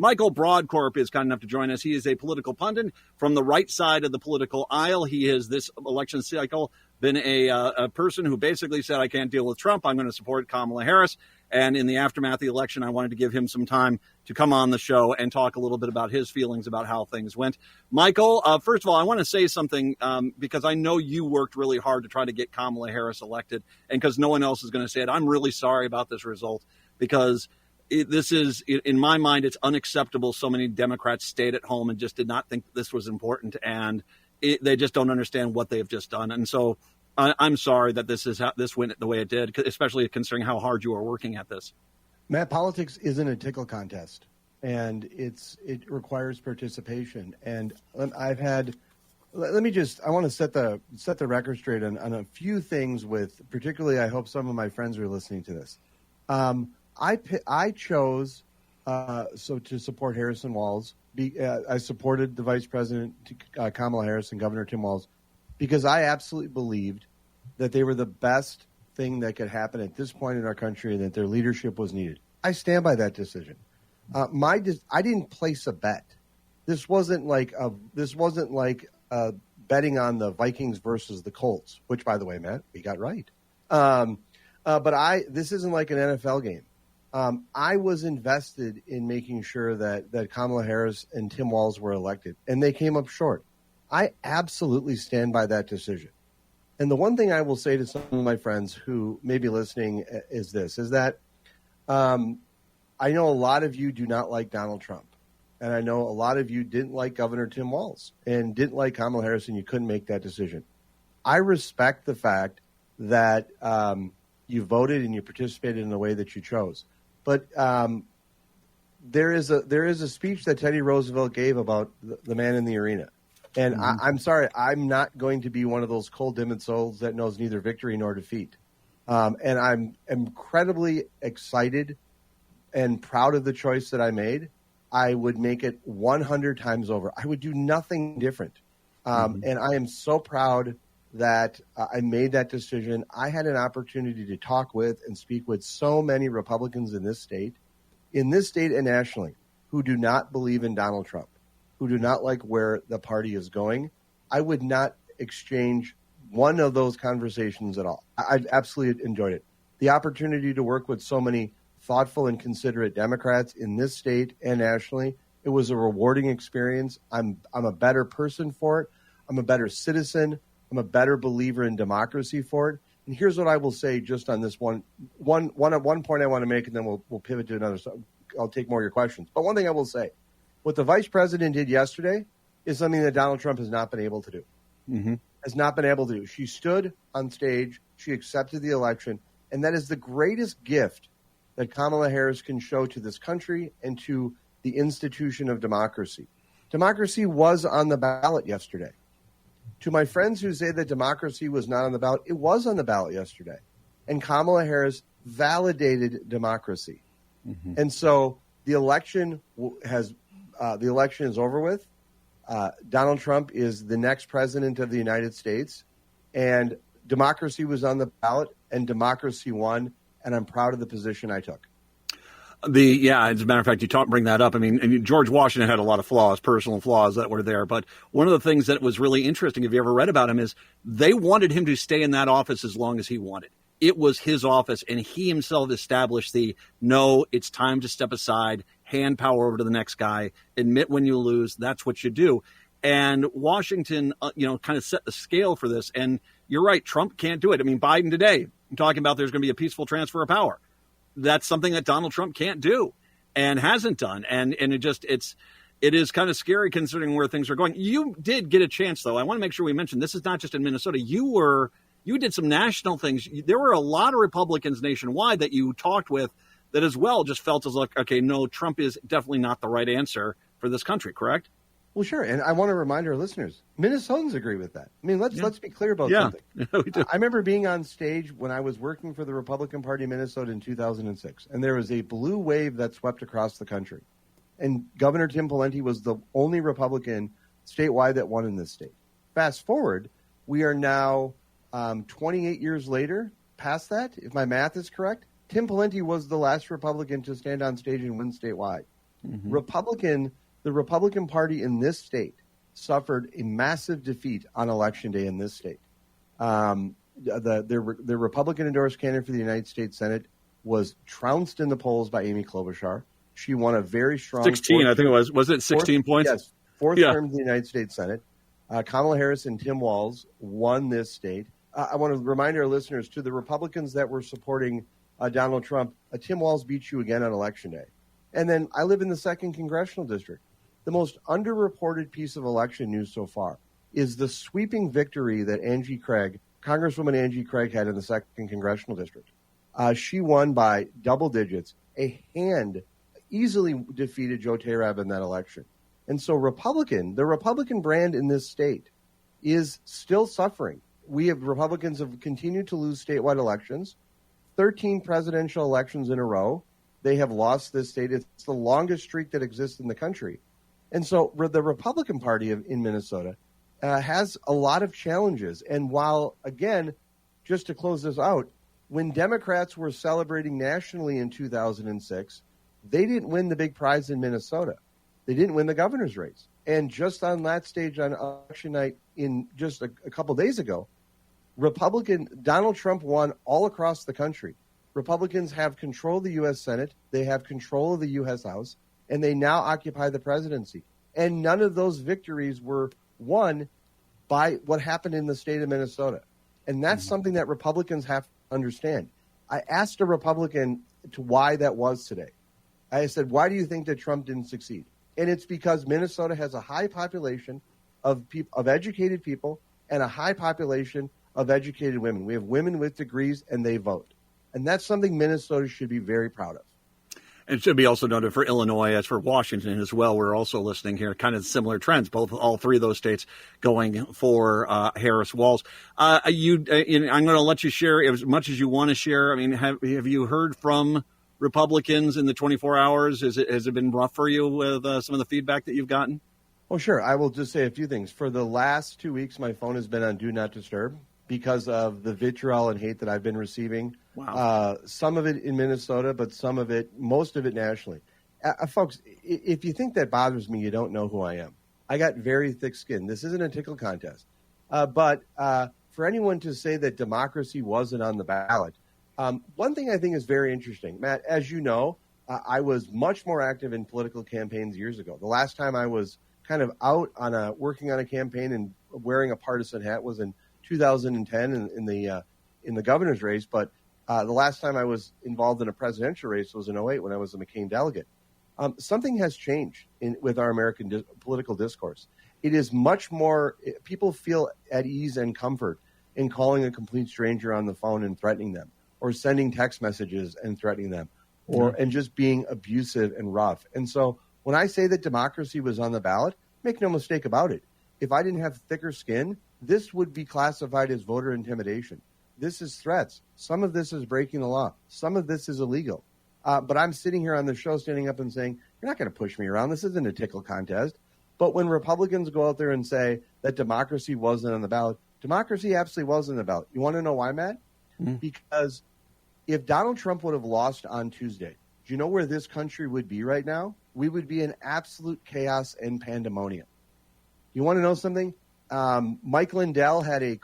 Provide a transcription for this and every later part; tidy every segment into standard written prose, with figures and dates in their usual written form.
Michael Brodkorb is kind enough to join us. He is a political pundit from the right side of the political aisle. He has this election cycle been a person who basically said, I can't deal with Trump. I'm going to support Kamala Harris. And in the aftermath of the election, I wanted to give him some time to come on the show and talk a little bit about his feelings about how things went. Michael, first of all, I want to say something because I know you worked really hard to try to get Kamala Harris elected, and because no one else is going to say it. I'm really sorry about this result because this is, in my mind, it's unacceptable. So many Democrats stayed at home and just did not think this was important, and they just don't understand what they have just done. And so I'm sorry that this went the way it did, especially considering how hard you are working at this. Matt, politics isn't a tickle contest, and it requires participation. And I want to set the record straight on a few things with, particularly, I hope some of my friends are listening to this. I chose to support Harrison Walz. I supported the Vice President Kamala Harris and Governor Tim Walz because I absolutely believed that they were the best thing that could happen at this point in our country and that their leadership was needed. I stand by that decision. I didn't place a bet. This wasn't like betting on the Vikings versus the Colts, which, by the way, Matt, we got right. But this isn't like an NFL game. I was invested in making sure that Kamala Harris and Tim Walz were elected, and they came up short. I absolutely stand by that decision. And the one thing I will say to some of my friends who may be listening is that I know a lot of you do not like Donald Trump, and I know a lot of you didn't like Governor Tim Walz and didn't like Kamala Harris, and you couldn't make that decision. I respect the fact that you voted and you participated in the way that you chose. But there is a speech that Teddy Roosevelt gave about the man in the arena. And I'm sorry, I'm not going to be one of those cold-dimmed souls that knows neither victory nor defeat. And I'm incredibly excited and proud of the choice that I made. I would make it 100 times over. I would do nothing different. And I am so proud that I made that decision. I had an opportunity to talk with and speak with so many Republicans in this state and nationally, who do not believe in Donald Trump, who do not like where the party is going. I would not exchange one of those conversations at all. I absolutely enjoyed it. The opportunity to work with so many thoughtful and considerate Democrats in this state and nationally, it was a rewarding experience. I'm a better person for it. I'm a better citizen. I'm a better believer in democracy for it. And here's what I will say just on this one point I want to make, and then we'll pivot to another. So I'll take more of your questions. But one thing I will say, what the vice president did yesterday is something that Donald Trump has not been able to do. Has not been able to do. She stood on stage. She accepted the election. And that is the greatest gift that Kamala Harris can show to this country and to the institution of democracy. Democracy was on the ballot yesterday. To my friends who say that democracy was not on the ballot, it was on the ballot yesterday. And Kamala Harris validated democracy. And so the election is over with. Donald Trump is the next president of the United States. And democracy was on the ballot, and democracy won. And I'm proud of the position I took. As a matter of fact, you bring that up. I mean, George Washington had a lot of flaws, personal flaws that were there. But one of the things that was really interesting, if you ever read about him, is they wanted him to stay in that office as long as he wanted. It was his office, and he himself established no, it's time to step aside, hand power over to the next guy, admit when you lose. That's what you do. And Washington, kind of set the scale for this. And you're right, Trump can't do it. I mean, Biden today, I'm talking about there's going to be a peaceful transfer of power. That's something that Donald Trump can't do and hasn't done. And it is kind of scary considering where things are going. You did get a chance, though. I want to make sure we mention this is not just in Minnesota. You did some national things. There were a lot of Republicans nationwide that you talked with that as well just felt as like, okay, no, Trump is definitely not the right answer for this country, correct? Well, sure. And I want to remind our listeners, Minnesotans agree with that. I mean, let's be clear about something. We do. I remember being on stage when I was working for the Republican Party of Minnesota in 2006, and there was a blue wave that swept across the country. And Governor Tim Pawlenty was the only Republican statewide that won in this state. Fast forward, we are now 28 years later, past that, if my math is correct. Tim Pawlenty was the last Republican to stand on stage and win statewide. The Republican Party in this state suffered a massive defeat on Election Day in this state. The Republican-endorsed candidate for the United States Senate was trounced in the polls by Amy Klobuchar. She won a very strong 16, I think it was. Was it 16 points? Yes, fourth term in the United States Senate. Kamala Harris and Tim Walz won this state. I want to remind our listeners, to the Republicans that were supporting Donald Trump, Tim Walz beat you again on Election Day. And then I live in the 2nd Congressional District. The most underreported piece of election news so far is the sweeping victory that Congresswoman Angie Craig had in the 2nd Congressional District. She won by double digits. A hand easily defeated Joe Tarab in that election. And so the Republican brand in this state is still suffering. Republicans have continued to lose statewide elections, 13 presidential elections in a row. They have lost this state. It's the longest streak that exists in the country. And so the Republican Party in Minnesota has a lot of challenges. And while, again, just to close this out, when Democrats were celebrating nationally in 2006, they didn't win the big prize in Minnesota. They didn't win the governor's race. And just on that stage on election night in just a couple days ago, Donald Trump won all across the country. Republicans have control of the U.S. Senate. They have control of the U.S. House, and they now occupy the presidency. And none of those victories were won by what happened in the state of Minnesota. And that's something that Republicans have to understand. I asked a Republican to why that was today. I said, why do you think that Trump didn't succeed? And it's because Minnesota has a high population of educated people and a high population of educated women. We have women with degrees, and they vote. And that's something Minnesota should be very proud of. It should be also noted for Illinois, as for Washington as well. We're also listening here, kind of similar trends. All three of those states going for Harris Walz. I'm going to let you share as much as you want to share. I mean, have you heard from Republicans in the 24 hours? Has it been rough for you with some of the feedback that you've gotten? Well, sure. I will just say a few things. For the last 2 weeks, my phone has been on Do Not Disturb because of the vitriol and hate that I've been receiving. Wow. Some of it in Minnesota, but most of it nationally. Folks, if you think that bothers me, you don't know who I am. I got very thick skin. This isn't a tickle contest. But for anyone to say that democracy wasn't on the ballot, one thing I think is very interesting, Matt, as you know, I was much more active in political campaigns years ago. The last time I was kind of out working on a campaign and wearing a partisan hat was in 2010 in the governor's race. But the last time I was involved in a presidential race was in 2008 when I was a McCain delegate. Something has changed with our American political discourse. It is much more, people feel at ease and comfort in calling a complete stranger on the phone and threatening them, or sending text messages and threatening them, and just being abusive and rough. And so when I say that democracy was on the ballot, make no mistake about it. If I didn't have thicker skin, this would be classified as voter intimidation. This is threats. Some of this is breaking the law. Some of this is illegal. But I'm sitting here on the show standing up and saying, you're not going to push me around. This isn't a tickle contest. But when Republicans go out there and say that democracy wasn't on the ballot, democracy absolutely was on the ballot. You want to know why, Matt? Because if Donald Trump would have lost on Tuesday, do you know where this country would be right now? We would be in absolute chaos and pandemonium. You want to know something? Mike Lindell had a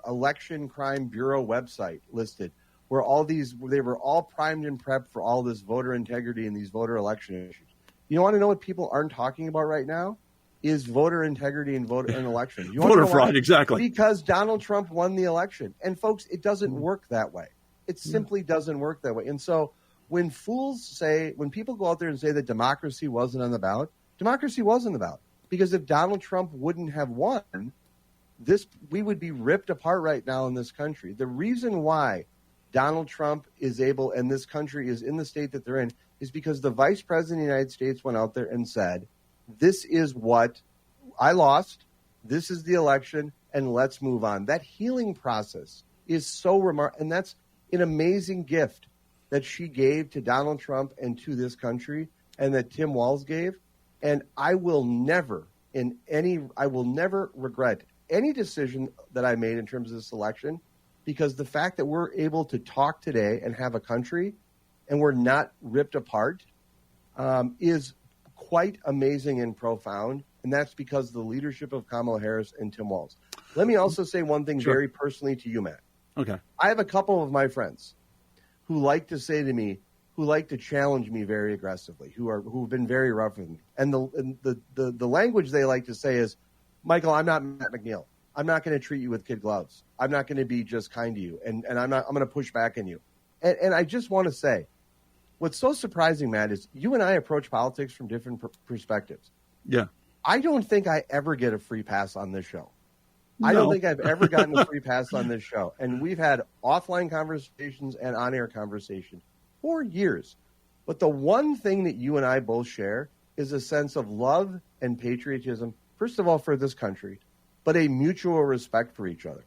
election crime bureau website listed where they were all primed and prepped for all this voter integrity and these voter election issues. You want to know what people aren't talking about right now? Is voter integrity and election. Voter fraud, exactly. Because Donald Trump won the election. And folks, it doesn't work that way. It simply doesn't work that way. And so when people go out there and say that democracy wasn't on the ballot, democracy was on the ballot. Because if Donald Trump wouldn't have won, we would be ripped apart right now in this country. The reason why Donald Trump is able, and this country is in the state that they're in, is because the vice president of the United States went out there and said, this is what I lost, this is the election, and let's move on. That healing process is so remarkable, and that's an amazing gift that she gave to Donald Trump and to this country, and that Tim Walz gave. And I will never regret any decision that I made in terms of this election, because the fact that we're able to talk today and have a country and we're not ripped apart is quite amazing and profound, and that's because of the leadership of Kamala Harris and Tim Walz. Let me also say one thing very personally to you, Matt. Okay. I have a couple of my friends who like to say to me, who like to challenge me very aggressively, who've been very rough with me. And the language they like to say is, Michael, I'm not Matt McNeil. I'm not going to treat you with kid gloves. I'm not going to be just kind to you. And I'm going to push back on you. And I just want to say, what's so surprising, Matt, is you and I approach politics from different perspectives. Yeah. I don't think I ever get a free pass on this show. No. I don't think I've ever gotten a free pass on this show. And we've had offline conversations and on-air conversations for years. But the one thing that you and I both share is a sense of love and patriotism, first of all, for this country, but a mutual respect for each other.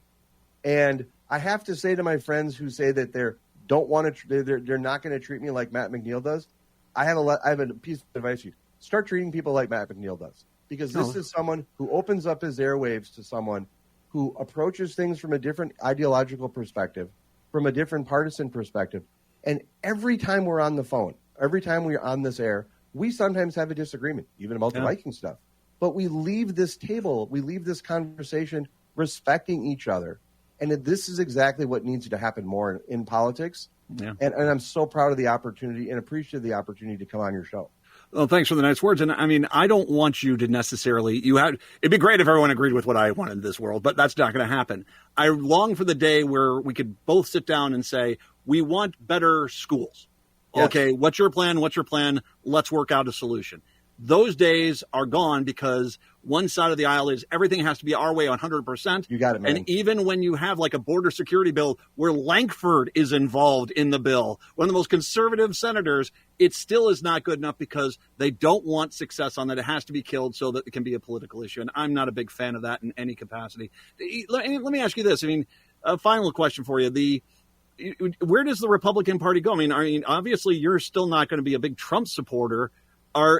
And I have to say to my friends who say that they're not going to treat me like Matt McNeil does, I have a piece of advice for you. Start treating people like Matt McNeil does. Because this is someone who opens up his airwaves to someone who approaches things from a different ideological perspective, from a different partisan perspective. And every time we're on the phone, every time we're on this air, we sometimes have a disagreement, even about the Viking stuff. But we leave this table, we leave this conversation respecting each other. And this is exactly what needs to happen more in politics. Yeah. And I'm so proud of the opportunity and appreciate the opportunity to come on your show. Well, thanks for the nice words. And I mean, I don't want you to necessarily, it'd be great if everyone agreed with what I want in this world, but that's not going to happen. I long for the day where we could both sit down and say, we want better schools. Yes. Okay, what's your plan? What's your plan? Let's work out a solution. Those days are gone because one side of the aisle is everything has to be our way 100%. You got it, man. And even when you have like a border security bill where Lankford is involved in the bill, one of the most conservative senators, it still is not good enough because they don't want success on that. It has to be killed so that it can be a political issue. And I'm not a big fan of that in any capacity. Let me ask you this. I mean, a final question for you. Where does the Republican Party go? I mean, obviously you're still not going to be a big Trump supporter.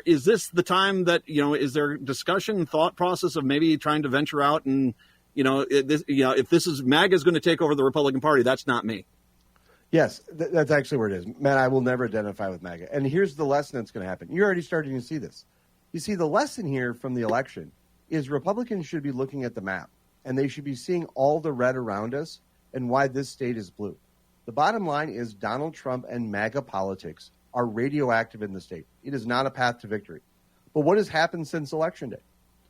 Is this the time that, is there discussion, thought process of maybe trying to venture out and, if this is MAGA is going to take over the Republican Party, that's not me. Yes, that's actually where it is. Man, I will never identify with MAGA. And here's the lesson that's going to happen. You're already starting to see this. You see, the lesson here from the election is Republicans should be looking at the map, and they should be seeing all the red around us and why this state is blue. The bottom line is Donald Trump and MAGA politics are radioactive in the state. It is not a path to victory. But what has happened since Election Day?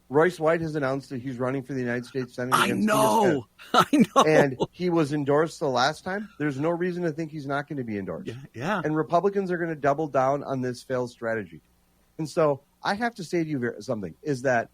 Royce White has announced that he's running for the United States Senate. I know. And he was endorsed the last time. There's no reason to think he's not going to be endorsed. Yeah. And Republicans are going to double down on this failed strategy. And so I have to say to you something, is that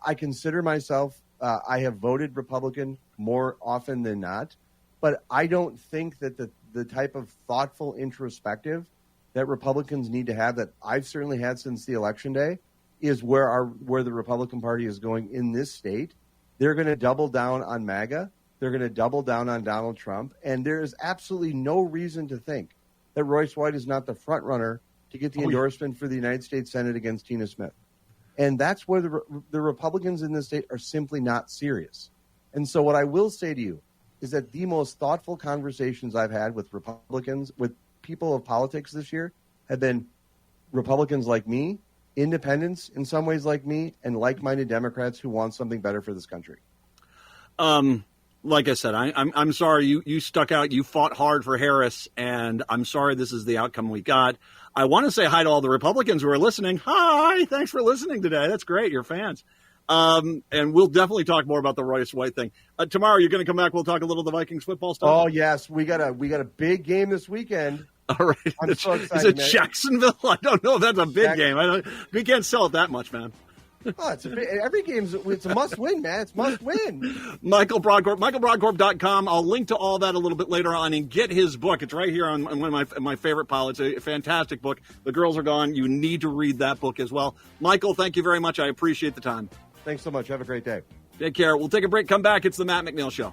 I consider myself, I have voted Republican more often than not, but I don't think that the type of thoughtful introspective that Republicans need to have, that I've certainly had since the Election Day, is where the Republican Party is going in this state. They're going to double down on MAGA. They're going to double down on Donald Trump. And there is absolutely no reason to think that Royce White is not the front runner to get the endorsement for the United States Senate against Tina Smith. And that's where the Republicans in this state are simply not serious. And so what I will say to you is that the most thoughtful conversations I've had with Republicans, with people of politics this year, have been Republicans like me, independents in some ways like me, and like-minded Democrats who want something better for this country. Like I said, I'm sorry you stuck out. You fought hard for Harris, and I'm sorry this is the outcome we got. I want to say hi to all the Republicans who are listening. Hi, thanks for listening today. That's great. You're fans. And we'll definitely talk more about the Royce White thing. Tomorrow, you're going to come back. We'll talk a little of the Vikings football stuff. Oh, yes. We got a big game this weekend. All right. I'm so excited. Is it Jacksonville? I don't know if that's a big game. We can't sell it that much, man. Oh, every game's it's a must win, man. It's must win. Michael Brodkorb, michaelbrodkorb.com. I'll link to all that a little bit later on and get his book. It's right here on one of my favorite pilots. A fantastic book. The Girls Are Gone. You need to read that book as well. Michael, thank you very much. I appreciate the time. Thanks so much. Have a great day. Take care. We'll take a break. Come back. It's the Matt McNeil Show.